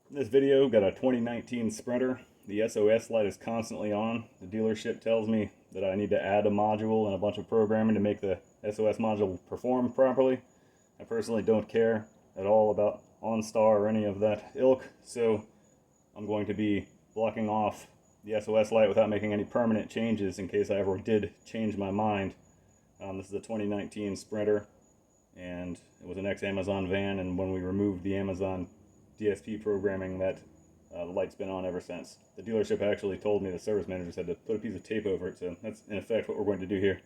In this video, we've got a 2019 Sprinter. The SOS light is constantly on. The dealership tells me that I need to add a module and a bunch of programming to make the SOS module perform properly. I personally don't care at all about OnStar or any of that ilk, so I'm going to be blocking off the SOS light without making any permanent changes in case I ever did change my mind. This is a 2019 Sprinter, and it was an ex-Amazon van, and when we removed the Amazon DSP programming, that the light's been on ever since. The dealership actually told me, the service manager said to put a piece of tape over it, so that's in effect what we're going to do here.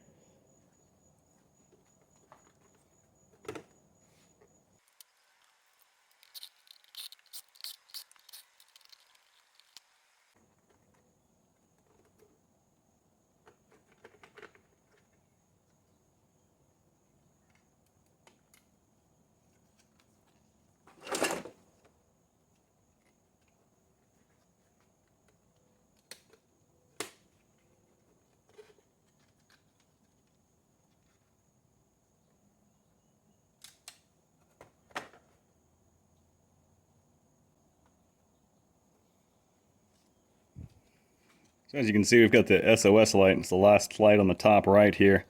So as you can see, we've got the SOS light. It's the last light on the top right here.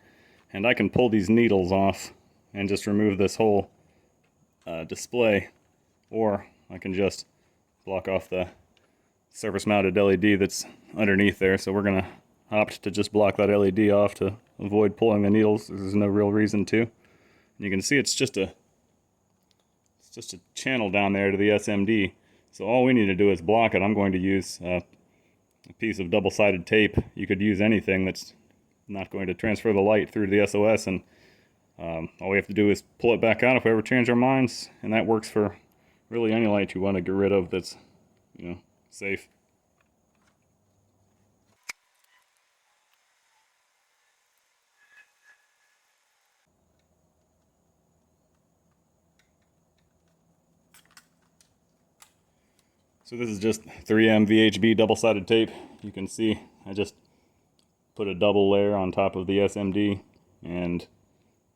And I can pull these needles off and just remove this whole display. Or I can just block off the surface-mounted LED that's underneath there. So we're going to opt to just block that LED off to avoid pulling the needles. There's no real reason to. And you can see it's just a channel down there to the SMD. So all we need to do is block it. I'm going to use a piece of double-sided tape. You could use anything that's not going to transfer the light through to the SOS, and all we have to do is pull it back out if we ever change our minds, and that works for really any light you want to get rid of that's, safe. So this is just 3M VHB double-sided tape. You can see I just put a double layer on top of the SMD, and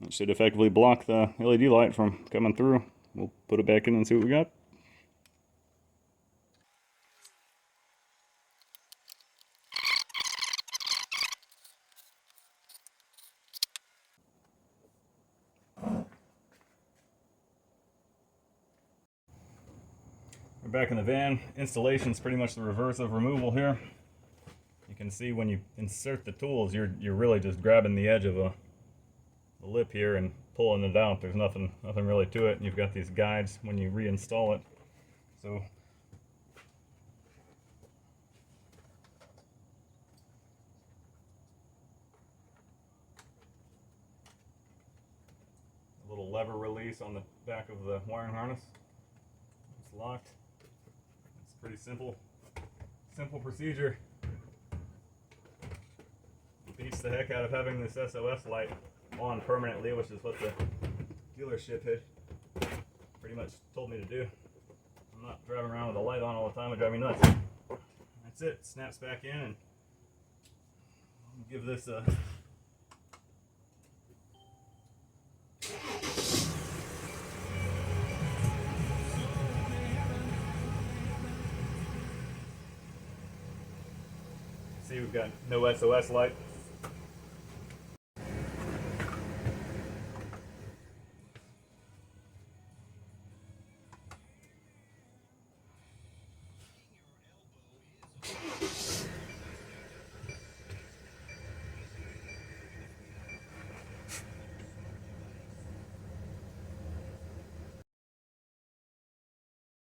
it should effectively block the LED light from coming through. We'll put it back in and see what we got. We're back in the van. Installation's pretty much the reverse of removal here. You can see when you insert the tools, you're really just grabbing the edge of the lip here and pulling it out. There's nothing really to it. And you've got these guides when you reinstall it. So a little lever release on the back of the wiring harness. It's locked. It's pretty simple procedure. Beats the heck out of having this SOS light on permanently, which is what the dealership had pretty much told me to do. I'm not driving around with a light on all the time. It drives me nuts. That's it. Snaps back in, and I'll give this a see. We've got no SOS light.